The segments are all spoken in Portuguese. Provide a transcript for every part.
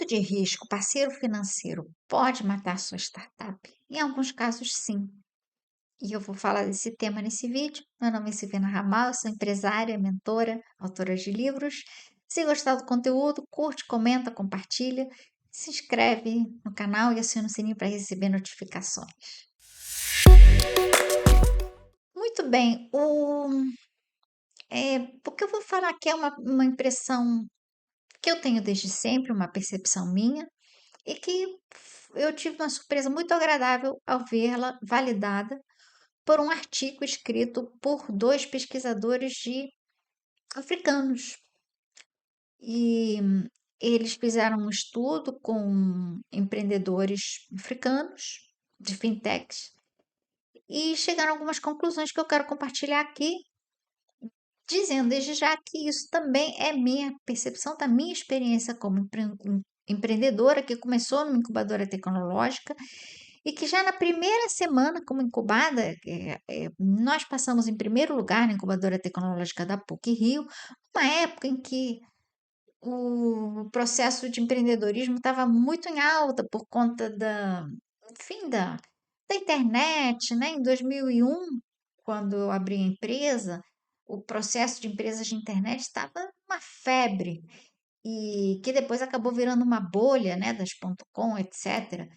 tipo de risco, parceiro financeiro, pode matar sua startup? Em alguns casos, sim. E eu vou falar desse tema nesse vídeo. Meu nome é Silvina Ramal, eu sou empresária, mentora, autora de livros. Se gostar do conteúdo, curte, comenta, compartilha, se inscreve no canal e aciona o sininho para receber notificações. Muito bem, o que eu vou falar aqui é uma impressão que eu tenho desde sempre, uma percepção minha, e que eu tive uma surpresa muito agradável ao vê-la validada por um artigo escrito por dois pesquisadores africanos. E eles fizeram um estudo com empreendedores africanos de fintechs e chegaram a algumas conclusões que eu quero compartilhar aqui, dizendo desde já que isso também é minha percepção da minha experiência como empreendedora, que começou numa incubadora tecnológica e que já na primeira semana como incubada, nós passamos em primeiro lugar na incubadora tecnológica da PUC-Rio, uma época em que o processo de empreendedorismo estava muito em alta por conta enfim, da internet, né? Em 2001, quando eu abri a empresa, o processo de empresas de internet estava uma febre e que depois acabou virando uma bolha, né, das .com, etc.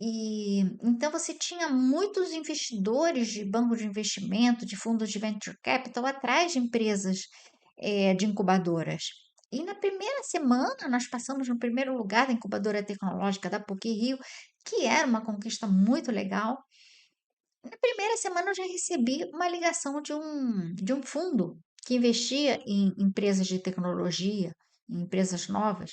E então você tinha muitos investidores de bancos de investimento, de fundos de venture capital atrás de empresas de incubadoras. E na primeira semana nós passamos no primeiro lugar da incubadora tecnológica da PUC-Rio, que era uma conquista muito legal. Na primeira semana eu já recebi uma ligação de um fundo que investia em empresas de tecnologia, em empresas novas,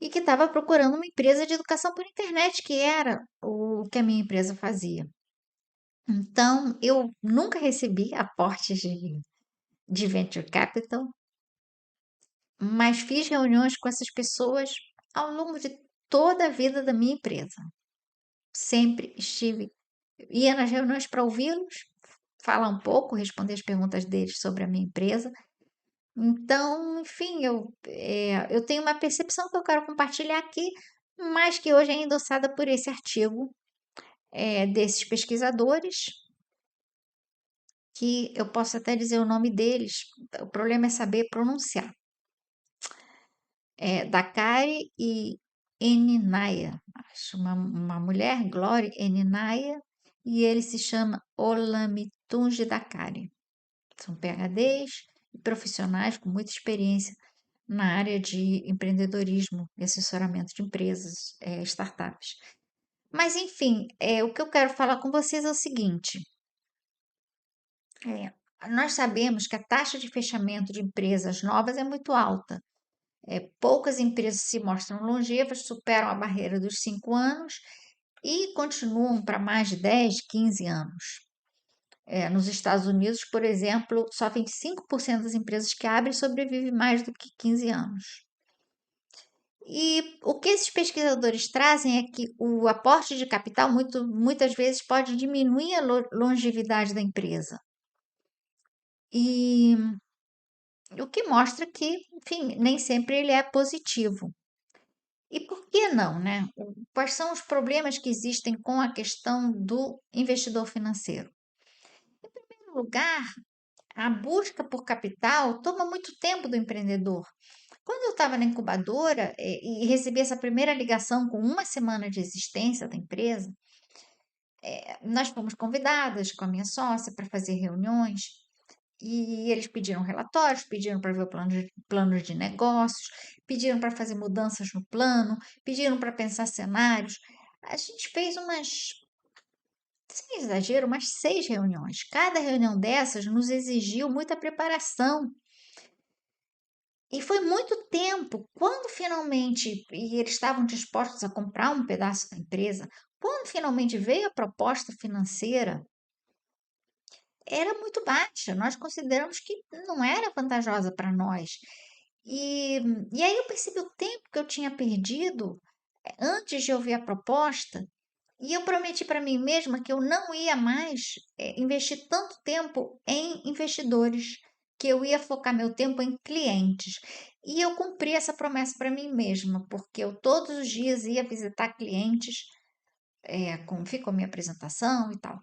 e que estava procurando uma empresa de educação por internet, que era o que a minha empresa fazia. Então, eu nunca recebi aportes de venture capital, mas fiz reuniões com essas pessoas ao longo de toda a vida da minha empresa. Sempre ia nas reuniões para ouvi-los, falar um pouco, responder as perguntas deles sobre a minha empresa. Então, enfim, eu tenho uma percepção que eu quero compartilhar aqui, mas que hoje é endossada por esse artigo desses pesquisadores, que eu posso até dizer o nome deles, o problema é saber pronunciar. Dakari e Eninaya, acho uma mulher, Glória Eninaya, e ele se chama Olamitunji Dakari. São PhDs e profissionais com muita experiência na área de empreendedorismo e assessoramento de empresas, startups. Mas, enfim, o que eu quero falar com vocês é o seguinte: nós sabemos que a taxa de fechamento de empresas novas é muito alta. Poucas empresas se mostram longevas, superam a barreira dos 5 anos e continuam para mais de 10, 15 anos. Nos Estados Unidos, por exemplo, só 25% das empresas que abrem sobrevivem mais do que 15 anos. E o que esses pesquisadores trazem é que o aporte de capital muitas vezes pode diminuir a longevidade da empresa. E o que mostra que, enfim, nem sempre ele é positivo. E por que não, né? Quais são os problemas que existem com a questão do investidor financeiro? Em primeiro lugar, a busca por capital toma muito tempo do empreendedor. Quando eu estava na incubadora e recebi essa primeira ligação com uma semana de existência da empresa, nós fomos convidadas com a minha sócia para fazer reuniões e eles pediram relatórios, pediram para ver o plano de negócios, pediram para fazer mudanças no plano, pediram para pensar cenários. A gente fez sem exagero, umas 6 reuniões. Cada reunião dessas nos exigiu muita preparação. E foi muito tempo. Quando finalmente, e eles estavam dispostos a comprar um pedaço da empresa, quando finalmente veio a proposta financeira, era muito baixa. Nós consideramos que não era vantajosa para nós. E, e aí eu percebi o tempo que eu tinha perdido antes de ouvir a proposta, e eu prometi para mim mesma que eu não ia mais investir tanto tempo em investidores que eu ia focar meu tempo em clientes. E eu cumpri essa promessa para mim mesma, porque eu todos os dias ia visitar clientes, como ficou a minha apresentação e tal.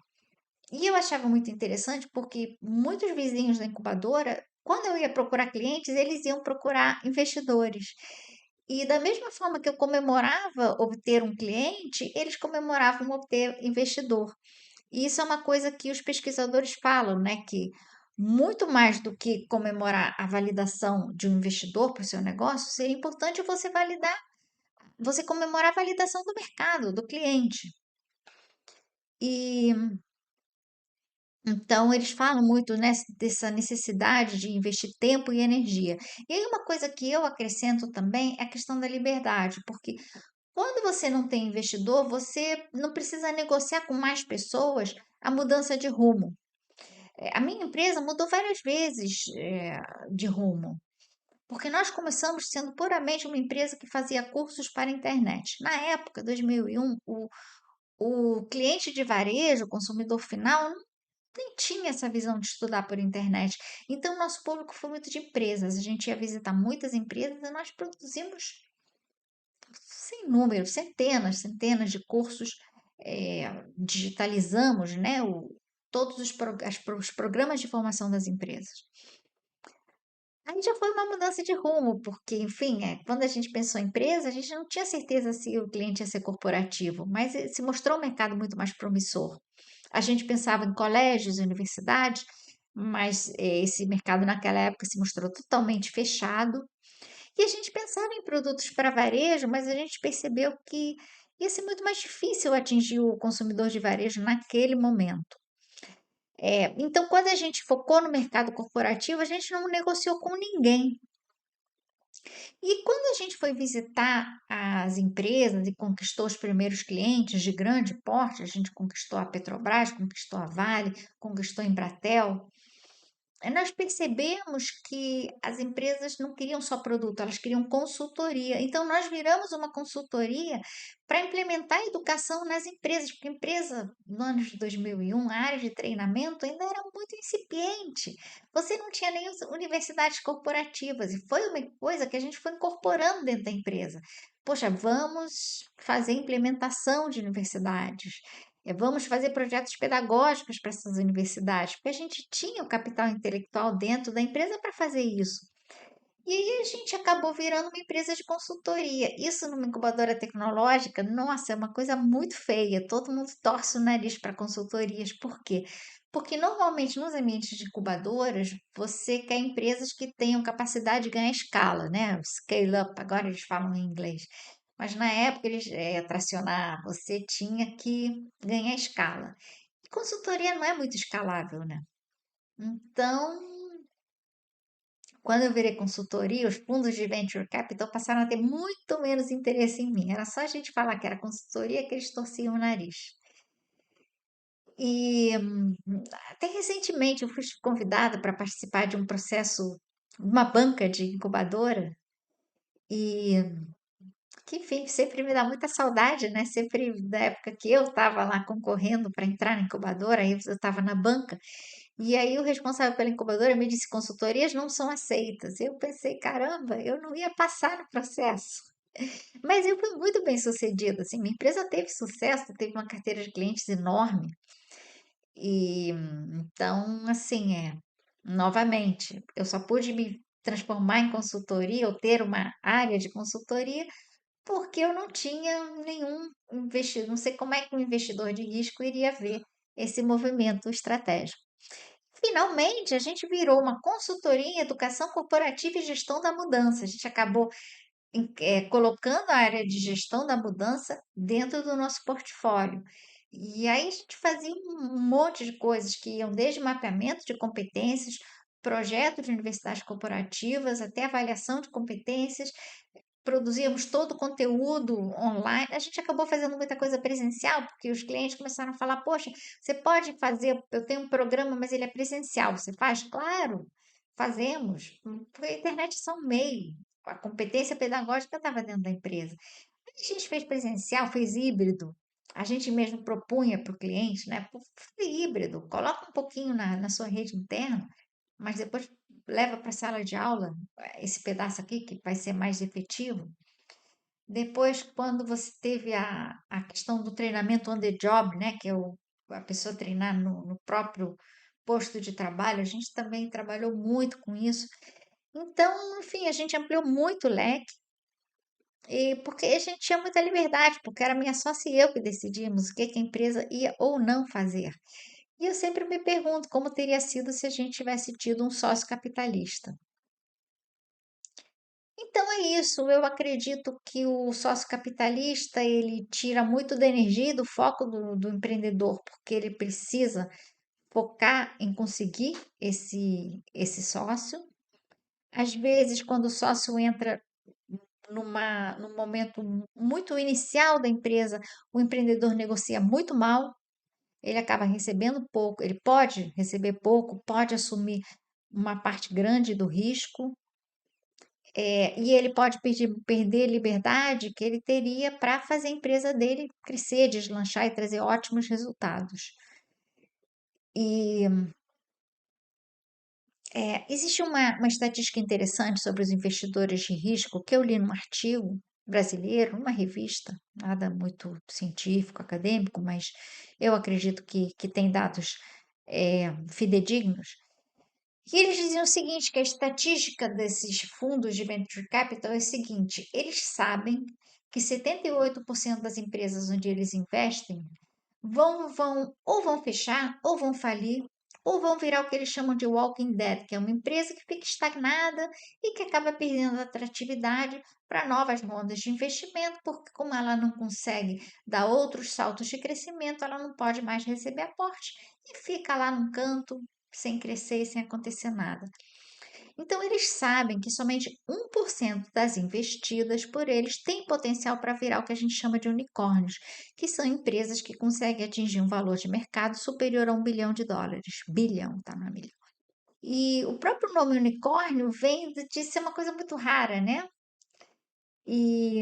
E eu achava muito interessante porque muitos vizinhos da incubadora, quando eu ia procurar clientes, eles iam procurar investidores. E da mesma forma que eu comemorava obter um cliente, eles comemoravam obter investidor. E isso é uma coisa que os pesquisadores falam, né? Que muito mais do que comemorar a validação de um investidor para o seu negócio, seria importante você validar, você comemorar a validação do mercado, do cliente. E então eles falam muito, né, dessa necessidade de investir tempo e energia. E aí uma coisa que eu acrescento também é a questão da liberdade, porque quando você não tem investidor, você não precisa negociar com mais pessoas a mudança de rumo. A minha empresa mudou várias vezes, de rumo, porque nós começamos sendo puramente uma empresa que fazia cursos para a internet. Na época, 2001, o cliente de varejo, o consumidor final, nem tinha essa visão de estudar por internet. Então, nosso público foi muito de empresas. A gente ia visitar muitas empresas e nós produzimos sem número, centenas de cursos, digitalizamos, né, todos os programas de formação das empresas. Aí já foi uma mudança de rumo, porque, enfim, quando a gente pensou em empresa, a gente não tinha certeza se o cliente ia ser corporativo, mas se mostrou um mercado muito mais promissor. A gente pensava em colégios e universidades, mas esse mercado naquela época se mostrou totalmente fechado. E a gente pensava em produtos para varejo, mas a gente percebeu que ia ser muito mais difícil atingir o consumidor de varejo naquele momento. Então, quando a gente focou no mercado corporativo, a gente não negociou com ninguém. E quando a gente foi visitar as empresas e conquistou os primeiros clientes de grande porte, a gente conquistou a Petrobras, conquistou a Vale, conquistou a Embratel, nós percebemos que as empresas não queriam só produto, elas queriam consultoria. Então, nós viramos uma consultoria para implementar a educação nas empresas, porque a empresa, no ano de 2001, a área de treinamento ainda era muito incipiente. Você não tinha nem universidades corporativas, e foi uma coisa que a gente foi incorporando dentro da empresa. Poxa, vamos fazer implementação de universidades. Vamos fazer projetos pedagógicos para essas universidades, porque a gente tinha o capital intelectual dentro da empresa para fazer isso. E aí a gente acabou virando uma empresa de consultoria. Isso numa incubadora tecnológica, nossa, é uma coisa muito feia. Todo mundo torce o nariz para consultorias. Por quê? Porque normalmente nos ambientes de incubadoras, você quer empresas que tenham capacidade de ganhar escala, né? O scale up, agora eles falam em inglês. Mas na época eles tracionar, você tinha que ganhar escala. E consultoria não é muito escalável, né? Então, quando eu virei consultoria, os fundos de venture capital passaram a ter muito menos interesse em mim. Era só a gente falar que era consultoria que eles torciam o nariz. E até recentemente eu fui convidada para participar de um processo, uma banca de incubadora, e que, enfim, sempre me dá muita saudade, né? Sempre da época que eu estava lá concorrendo para entrar na incubadora, aí eu estava na banca, e aí o responsável pela incubadora me disse: consultorias não são aceitas. Eu pensei, caramba, eu não ia passar no processo. Mas eu fui muito bem sucedida, assim, minha empresa teve sucesso, teve uma carteira de clientes enorme, e então, assim, novamente, eu só pude me transformar em consultoria ou ter uma área de consultoria porque eu não tinha nenhum investidor, não sei como é que um investidor de risco iria ver esse movimento estratégico. Finalmente, a gente virou uma consultoria em educação corporativa e gestão da mudança. A gente acabou colocando a área de gestão da mudança dentro do nosso portfólio. E aí a gente fazia um monte de coisas que iam desde mapeamento de competências, projeto de universidades corporativas, até avaliação de competências, produzíamos todo o conteúdo online. A gente acabou fazendo muita coisa presencial, porque os clientes começaram a falar: Poxa, você pode fazer, eu tenho um programa, mas ele é presencial. Você faz? Claro, fazemos. Porque a internet é só um meio. A competência pedagógica estava dentro da empresa. A gente fez presencial, fez híbrido. A gente mesmo propunha para o cliente, né? Pô, híbrido, coloca um pouquinho na sua rede interna, mas depois leva para a sala de aula esse pedaço aqui que vai ser mais efetivo. Depois, quando você teve a questão do treinamento on the job, né, que é a pessoa treinar no próprio posto de trabalho, a gente também trabalhou muito com isso. Então, enfim, a gente ampliou muito o leque, e porque a gente tinha muita liberdade, porque era minha sócia e eu que decidíamos o que que a empresa ia ou não fazer. E eu sempre me pergunto como teria sido se a gente tivesse tido um sócio capitalista. Então é isso, eu acredito que o sócio capitalista ele tira muito da energia e do foco do empreendedor, porque ele precisa focar em conseguir esse sócio. Às vezes, quando o sócio entra num momento muito inicial da empresa, o empreendedor negocia muito mal, ele acaba recebendo pouco, ele pode receber pouco, pode assumir uma parte grande do risco, e ele pode perder liberdade que ele teria para fazer a empresa dele crescer, deslanchar e trazer ótimos resultados. E existe uma estatística interessante sobre os investidores de risco que eu li num artigo brasileiro, numa revista, nada muito científico, acadêmico, mas eu acredito que tem dados fidedignos. E eles diziam o seguinte, que a estatística desses fundos de venture capital é o seguinte, eles sabem que 78% das empresas onde eles investem vão fechar, ou vão falir, ou vão virar o que eles chamam de walking dead, que é uma empresa que fica estagnada e que acaba perdendo atratividade para novas rondas de investimento, porque como ela não consegue dar outros saltos de crescimento, ela não pode mais receber aporte e fica lá num canto sem crescer e sem acontecer nada. Então, eles sabem que somente 1% das investidas por eles tem potencial para virar o que a gente chama de unicórnios, que são empresas que conseguem atingir um valor de mercado superior a US$ 1 bilhão. Bilhão, tá? Não é milhão. E o próprio nome unicórnio vem de ser uma coisa muito rara, né? E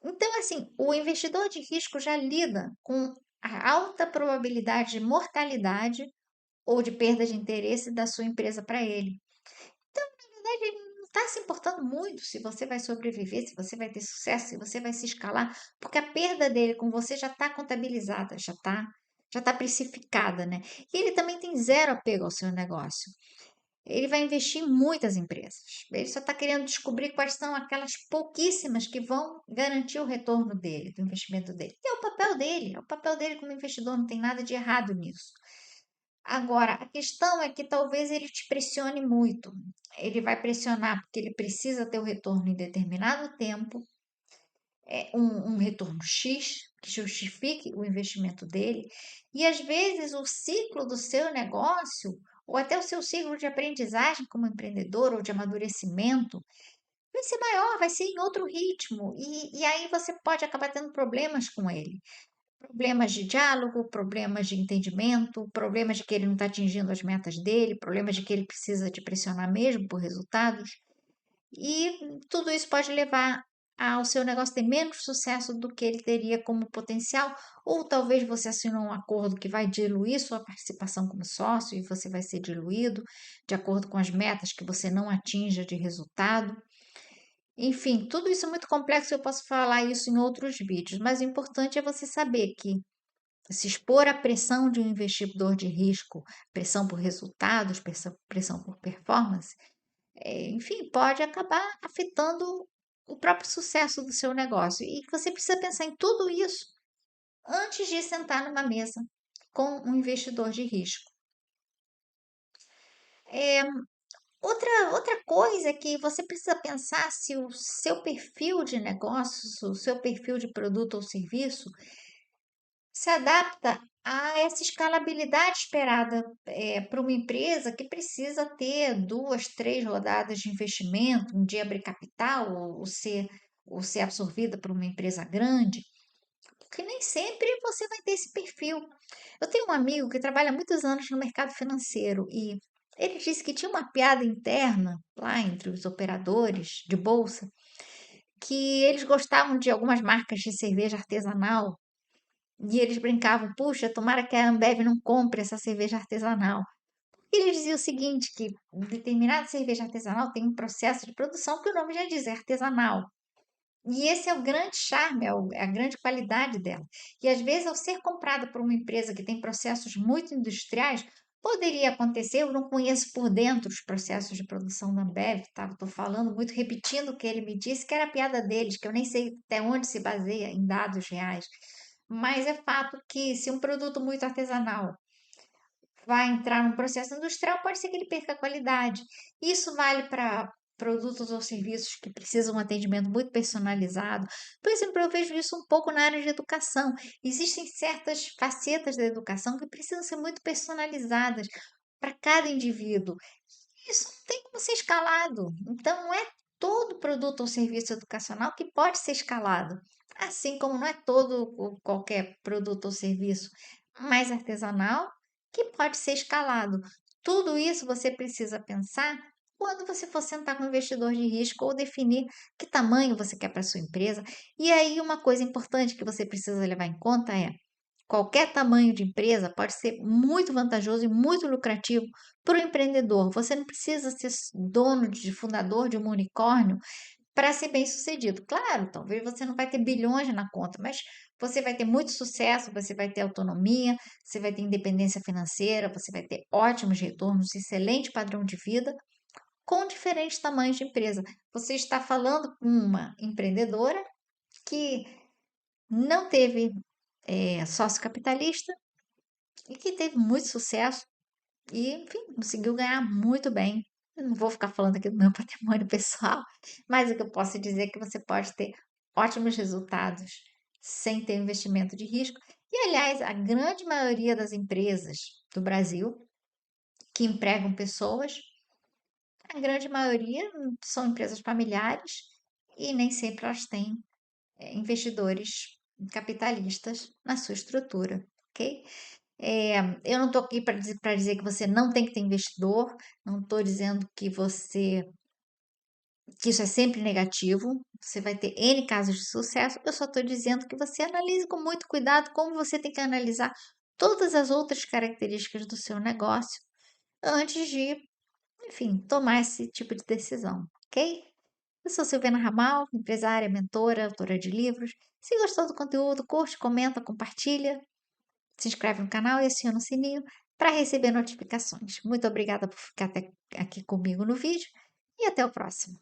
então, assim, o investidor de risco já lida com a alta probabilidade de mortalidade ou de perda de interesse da sua empresa para ele. Então, na verdade, ele não está se importando muito se você vai sobreviver, se você vai ter sucesso, se você vai se escalar, porque a perda dele com você já está contabilizada, já tá precificada, né? E ele também tem zero apego ao seu negócio. Ele vai investir em muitas empresas. Ele só está querendo descobrir quais são aquelas pouquíssimas que vão garantir o retorno dele, do investimento dele. E é o papel dele como investidor, não tem nada de errado nisso. Agora, a questão é que talvez ele te pressione muito. Ele vai pressionar porque ele precisa ter o retorno em determinado tempo, um retorno X, que justifique o investimento dele, e às vezes o ciclo do seu negócio, ou até o seu ciclo de aprendizagem como empreendedor ou de amadurecimento, vai ser maior, vai ser em outro ritmo, e aí você pode acabar tendo problemas com ele. Problemas de diálogo, problemas de entendimento, problemas de que ele não está atingindo as metas dele, problemas de que ele precisa te pressionar mesmo por resultados. E tudo isso pode levar ao seu negócio ter menos sucesso do que ele teria como potencial, ou talvez você assinou um acordo que vai diluir sua participação como sócio e você vai ser diluído de acordo com as metas que você não atinja de resultado. Enfim, tudo isso é muito complexo, eu posso falar isso em outros vídeos, mas o importante é você saber que se expor à pressão de um investidor de risco, pressão por resultados, pressão por performance, enfim, pode acabar afetando o próprio sucesso do seu negócio. E você precisa pensar em tudo isso antes de sentar numa mesa com um investidor de risco. É, outra coisa é que você precisa pensar se o seu perfil de negócios, o seu perfil de produto ou serviço se adapta a essa escalabilidade esperada para uma empresa que precisa ter duas, três rodadas de investimento, um dia abrir capital ou ser absorvida por uma empresa grande, porque nem sempre você vai ter esse perfil. Eu tenho um amigo que trabalha há muitos anos no mercado financeiro e ele disse que tinha uma piada interna lá entre os operadores de bolsa que eles gostavam de algumas marcas de cerveja artesanal e eles brincavam, puxa, tomara que a Ambev não compre essa cerveja artesanal, E ele dizia o seguinte, que determinada cerveja artesanal tem um processo de produção que o nome já diz, é artesanal. E esse é o grande charme, é a grande qualidade dela. E às vezes, ao ser comprada por uma empresa que tem processos muito industriais, poderia acontecer, eu não conheço por dentro os processos de produção da Ambev, tá? Estou falando muito, repetindo o que ele me disse, que era a piada deles, que eu nem sei até onde se baseia em dados reais. Mas é fato que se um produto muito artesanal vai entrar num processo industrial, pode ser que ele perca a qualidade. Isso vale para produtos ou serviços que precisam de um atendimento muito personalizado. Por exemplo, eu vejo isso um pouco na área de educação. Existem certas facetas da educação que precisam ser muito personalizadas para cada indivíduo. Isso não tem como ser escalado. Então, não é todo produto ou serviço educacional que pode ser escalado. Assim como não é todo qualquer produto ou serviço mais artesanal que pode ser escalado. Tudo isso você precisa pensar quando você for sentar com o investidor de risco ou definir que tamanho você quer para sua empresa. E aí, uma coisa importante que você precisa levar em conta é: qualquer tamanho de empresa pode ser muito vantajoso e muito lucrativo para o empreendedor. Você não precisa ser dono de fundador de um unicórnio para ser bem-sucedido. Claro, talvez você não vai ter bilhões na conta, mas você vai ter muito sucesso, você vai ter autonomia, você vai ter independência financeira, você vai ter ótimos retornos, excelente padrão de vida, com diferentes tamanhos de empresa. Você está falando com uma empreendedora que não teve sócio capitalista e que teve muito sucesso e, enfim, conseguiu ganhar muito bem. Eu não vou ficar falando aqui do meu patrimônio pessoal, mas o que eu posso dizer é que você pode ter ótimos resultados sem ter investimento de risco. E, aliás, a grande maioria das empresas do Brasil que empregam pessoas, a grande maioria são empresas familiares e nem sempre elas têm investidores capitalistas na sua estrutura, ok? Eu não estou aqui para dizer que você não tem que ter investidor, não estou dizendo que isso é sempre negativo, você vai ter N casos de sucesso, eu só estou dizendo que você analise com muito cuidado como você tem que analisar todas as outras características do seu negócio antes de, enfim, tomar esse tipo de decisão, ok? Eu sou Silvana Ramal, empresária, mentora, autora de livros. Se gostou do conteúdo, curte, comenta, compartilha. Se inscreve no canal e aciona o sininho para receber notificações. Muito obrigada por ficar até aqui comigo no vídeo e até o próximo.